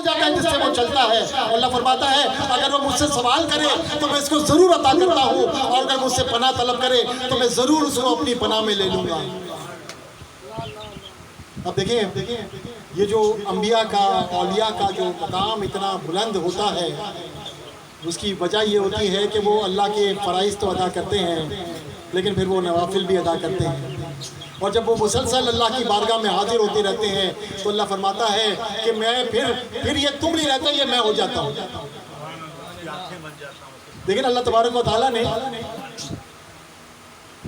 جاتا ہے جس سے وہ چلتا ہے. اللہ فرماتا ہے اگر وہ مجھ سے سوال کرے تو میں اس کو ضرور عطا کرتا ہوں, اور اگر مجھ سے پناہ طلب کرے تو میں ضرور اس کو اپنی پناہ میں لے لوں گا. اب دیکھیں یہ جو انبیاء کا, اولیاء کا جو مقام اتنا بلند ہوتا ہے, اس کی وجہ یہ ہوتی ہے کہ وہ اللہ کے فرائض تو ادا کرتے ہیں لیکن پھر وہ نوافل بھی ادا کرتے ہیں. اور جب وہ مسلسل اللہ کی بارگاہ میں حاضر ہوتے رہتے ہیں تو اللہ فرماتا ہے کہ میں پھر یہ تم نہیں رہتا, یہ میں ہو جاتا ہوں. لیکن اللہ تبارک و تعالیٰ نے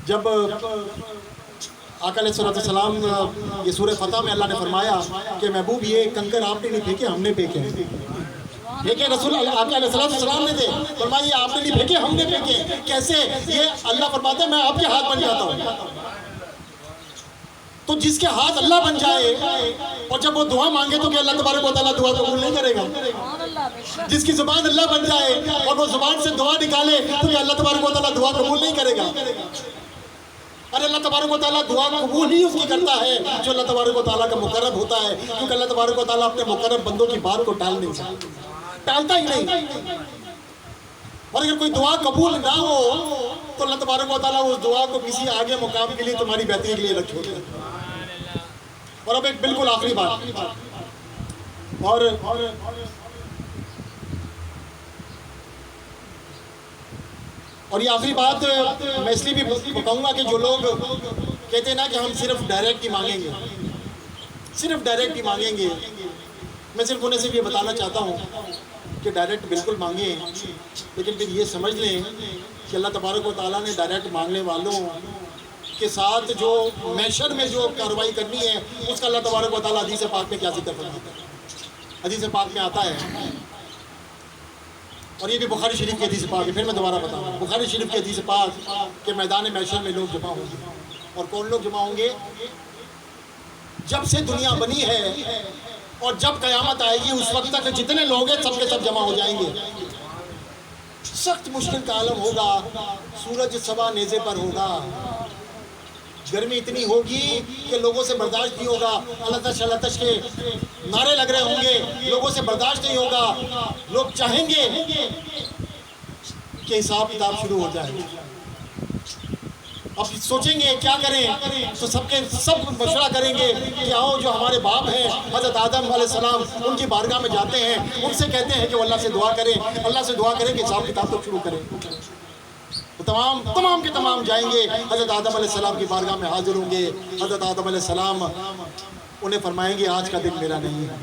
جب آقا علیہ السلام, یہ سورہ فتح میں اللہ نے فرمایا کہ محبوب یہ کنکر آپ نے نہیں پھینکے, ہم نے پھینکے ہیں. پھینکے رسول آقا علیہ السلام نے دے, فرمایا یہ آپ نے نہیں پھینکے, ہم نے پھینکے. کیسے؟ یہ اللہ فرماتا ہے میں آپ کے ہاتھ بن جاتا ہوں. تو جس کے ہاتھ اللہ بن جائے اور جب وہ دعا مانگے تو کہ اللہ تبارک و تعالیٰ دعا قبول نہیں کرے گا. جس کی زبان اللہ بن جائے اور وہ زبان سے دعا نکالے تو کہ اللہ تبارک و تعالیٰ دعا قبول نہیں کرے گا. اور اللہ تبارک و تعالیٰ دعا قبول ہی اس کی کرتا ہے جو اللہ تبارک و تعالیٰ کا مقرب ہوتا ہے, کیونکہ اللہ تبارک و تعالیٰ اپنے مقرب بندوں کی بات کو ٹال نہیں سکتا, ٹالتا ہی نہیں. اور اگر کوئی دعا قبول نہ ہو تو اللہ تبارک و تعالیٰ اس دعا کو کسی آگے مقام کے لیے, تمہاری بہتری کے لیے رکھ چھوڑتا ہے. اور اب ایک بالکل آخری بات, اور یہ آخری بات میں اس لیے بھی بتاؤں گا کہ جو لوگ کہتے ہیں نا کہ ہم صرف ڈائریکٹ ہی مانگیں گے, صرف ڈائریکٹ ہی مانگیں گے, میں صرف انہیں صرف یہ بتانا چاہتا ہوں کہ ڈائریکٹ بالکل مانگیں, لیکن پھر یہ سمجھ لیں کہ اللہ تبارک و تعالیٰ نے ڈائریکٹ مانگنے والوں کے ساتھ جو محشر میں جو کارروائی کرنی ہے اس کا اللہ تبارک و تعالیٰ حدیث پاک میں کیا ذکر فرماتا ہے. حدیث پاک میں آتا ہے, اور یہ بھی بخاری شریف کی حدیث پاک ہے, پھر میں دوبارہ بتاؤں, بخاری شریف کی حدیث پاک کہ میدان محشر میں لوگ جمع ہوں گے. اور کون لوگ جمع ہوں گے؟ جب سے دنیا بنی ہے اور جب قیامت آئے گی اس وقت تک جتنے لوگ ہیں سب کے سب جمع ہو جائیں گے. سخت مشکل کا عالم ہوگا, سورج سوا نیزے پر ہوگا, گرمی اتنی ہوگی کہ لوگوں سے برداشت نہیں ہوگا, اللہ تش کے نعرے لگ رہے ہوں گے, لوگوں سے برداشت نہیں ہوگا. لوگ چاہیں گے کہ حساب کتاب شروع ہو جائے. اب سوچیں گے کیا کریں, تو سب مشورہ کریں گے کہ آؤ جو ہمارے باپ ہیں حضرت آدم علیہ السلام, ان کی بارگاہ میں جاتے ہیں, ان سے کہتے ہیں کہ وہ اللہ سے دعا کریں, اللہ سے دعا کریں کہ حساب کتاب تو شروع کریں. تمام کے تمام جائیں گے, حضرت آدم علیہ السلام کی بارگاہ میں حاضر ہوں گے. حضرت آدم علیہ السلام انہیں فرمائیں گے آج کا دن میرا نہیں ہے.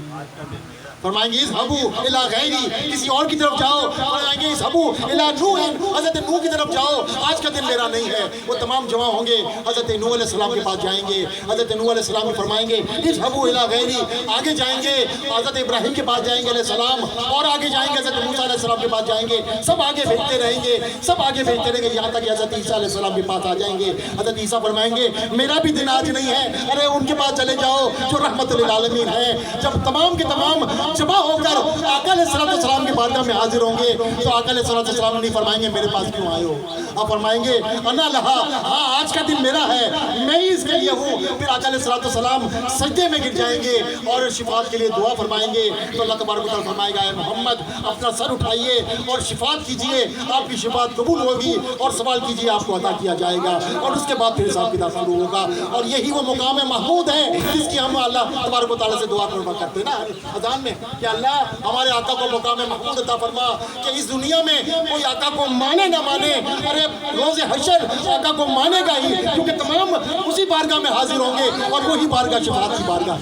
فرمائیں گے اذهبوا الی غیری, کسی اور کی طرف جاؤ. فرمائیں گے اذهبوا الی نوح, حضرت نوح کی طرف جاؤ, آج کا دن میرا نہیں ہے. وہ تمام جمع ہوں گے, حضرت نوح علیہ السلام کے پاس جائیں گے. حضرت نوح علیہ السلام کو فرمائیں گے اذهبوا الی غیری, آگے جائیں گے حضرت ابراہیم کے پاس جائیں گے علیہ السلام, اور آگے جائیں گے حضرت موسیٰ علیہ السلام کے پاس جائیں گے. سب آگے بھیجتے رہیں گے, سب آگے بھیجتے رہیں گے, یہاں تک کہ حضرت عیسیٰ علیہ السلام کے پاس آ جائیں گے. حضرت عیسیٰ فرمائیں گے میرا بھی دن آج نہیں ہے. ارے ان کے پاس چلے جاؤ جو رحمت للعالمین ہیں. جب تمام کے تمام جمع ہو کر آقا علیہ السلام کی بارگاہ میں حاضر ہوں گے تو آقا علیہ السلام نہیں فرمائیں گے میرے پاس کیوں آئے ہو, آپ فرمائیں گے انا لہا, ہاں آج کا دن میرا ہے, میں ہی اس کے لیے ہوں. پھر آقا علیہ السلام سجدے میں گر جائیں گے اور شفاعت کے لیے دعا فرمائیں گے. تو اللہ تبارک و تعالیٰ فرمائے گا اے محمد اپنا سر اٹھائیے اور شفاعت کیجئے, آپ کی شفاعت قبول ہوگی اور سوال کیجئے آپ کو عطا کیا جائے گا, اور اس کے بعد پھر حساب کتاب شروع ہوگا. اور یہی وہ مقام محمود ہے جس کی ہم اللہ تبارک و تعالیٰ سے دعا کرتے ہیں نا اذان میں کہ اللہ ہمارے آقا کو مقام محمود عطا فرما کہ اس دنیا میں کوئی آقا کو مانے نہ مانے, ارے روز حشر آقا کو مانے گا ہی, کیونکہ تمام اسی بارگاہ میں حاضر ہوں گے اور وہی بارگاہ شفاعت کی بارگاہ.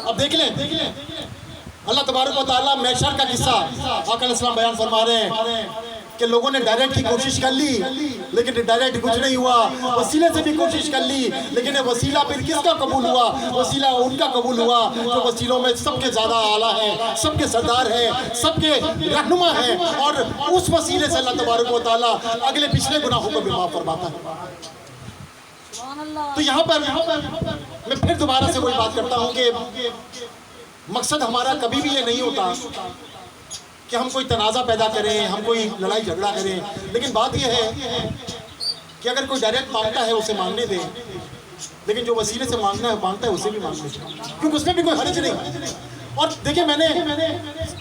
اب دیکھ لیں اللہ تبارک و تعالیٰ محشر کا قصہ آقا علیہ السلام بیان فرما رہے ہیں کہ لوگوں نے ڈائریکٹ کی کوشش کر لی لیکن ڈائریکٹ کچھ نہیں ہوا, وسیلے سے بھی کوشش کر لی لیکن وسیلہ پھر کس کا قبول ہوا؟ وسیلہ ان کا قبول ہوا جو وسیلوں میں سب کے زیادہ اعلیٰ ہیں, سب کے سردار ہیں, سب کے رہنما ہیں, اور اس وسیلے سے اللہ تبارک و تعالیٰ اگلے پچھلے گناہوں کو بھی معاف فرماتا ہے. تو یہاں پر میں پھر دوبارہ سے وہی بات کرتا ہوں کہ مقصد ہمارا کبھی بھی یہ نہیں ہوتا کہ ہم کوئی تنازع پیدا کریں, ہم کوئی لڑائی جھگڑا کریں, لیکن بات یہ ہے کہ اگر کوئی ڈائریکٹ مانگتا ہے اسے مانگنے دیں, لیکن جو وسیلے سے مانگتا ہے اسے بھی مانگنے دیں, کیونکہ اس میں بھی کوئی حرج نہیں. اور دیکھیں میں نے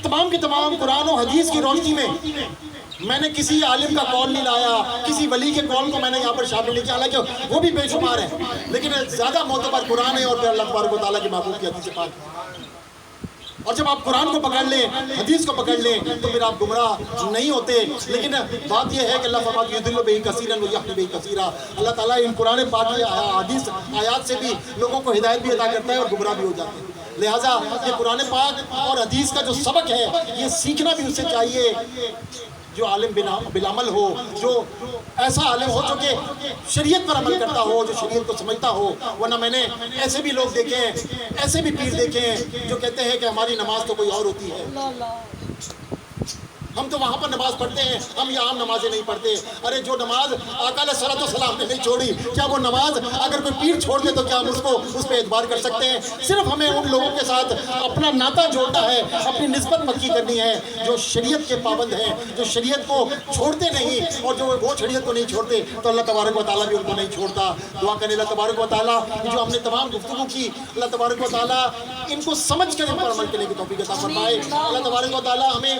تمام کے تمام قرآن و حدیث کی روشنی میں نے کسی عالم کا قول نہیں لایا، کسی ولی کے قول کو میں نے یہاں پر شامل نہیں کیا، حالانکہ وہ بھی بے شمار ہیں، لیکن زیادہ معتبر قرآن ہے اور پھر اللہ تبارک و تعالیٰ کی محبوب کی حدیث پاک۔ اور جب آپ قرآن کو پکڑ لیں، حدیث کو پکڑ لیں، تو پھر آپ گمراہ نہیں ہوتے۔ لیکن بات یہ ہے کہ اللہ فرماتا ہے یضل بہ کثیرا ویہدی بہ کثیرا، اللہ تعالیٰ ان قرآن پاک کی حدیث آیات سے بھی لوگوں کو ہدایت بھی عطا کرتا ہے اور گمراہ بھی ہو جاتے ہیں۔ لہٰذا یہ قرآن پاک اور حدیث کا جو سبق ہے یہ سیکھنا بھی اسے چاہیے جو عالم بالعمل ہو، جو ایسا عالم ہو جو کہ شریعت پر عمل کرتا ہو، جو شریعت کو سمجھتا ہو۔ ورنہ میں نے ایسے بھی لوگ دیکھے ہیں، ایسے بھی پیر دیکھے ہیں جو کہتے ہیں کہ ہماری نماز تو کوئی اور ہوتی ہے، ہم تو وہاں پر نماز پڑھتے ہیں، ہم یہ عام نمازیں نہیں پڑھتے۔ ارے جو نماز آقا علیہ الصلوۃ والسلام نے نہیں چھوڑی، کیا وہ نماز اگر کوئی پیر چھوڑ دے تو کیا ہم اس پہ اعتبار کر سکتے ہیں؟ صرف ہمیں ان لوگوں کے ساتھ اپنا ناطہ جوڑنا ہے، اپنی نسبت پکی کرنی ہے جو شریعت کے پابند ہیں، جو شریعت کو چھوڑتے نہیں، اور جو وہ شریعت کو نہیں چھوڑتے تو اللہ تبارک و تعالیٰ بھی ان کو نہیں چھوڑتا۔ دعا کریں اللہ تبارک و تعالیٰ جو ہم نے تمام گفتگو کی، اللہ تبارک و تعالیٰ ان کو سمجھ کر ان پر عمل کرنے کی توفیق عطا فرمائے۔ اللہ تبارک و تعالیٰ ہمیں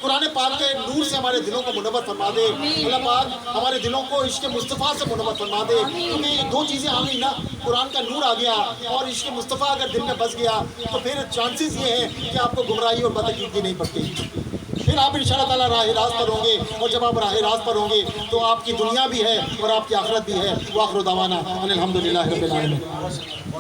قرآن پاک کے نور سے ہمارے دلوں کو منور فرما دے۔ اللہ پاک ہمارے دلوں کو عشق مصطفیٰ سے منور فرما دے، کیونکہ یہ دو چیزیں آ گئی نا، قرآن کا نور آ گیا اور عشق مصطفیٰ اگر دل میں بس گیا تو پھر چانسز یہ ہیں کہ آپ کو گمراہی اور بدعقیدگی نہیں پڑتی، پھر آپ انشاءاللہ تعالیٰ راہ راست پر ہوں گے، اور جب آپ راہ راست پر ہوں گے تو آپ کی دنیا بھی ہے اور آپ کی آخرت بھی ہے۔ وآخر دعوانا ان الحمدللہ رب العالمین۔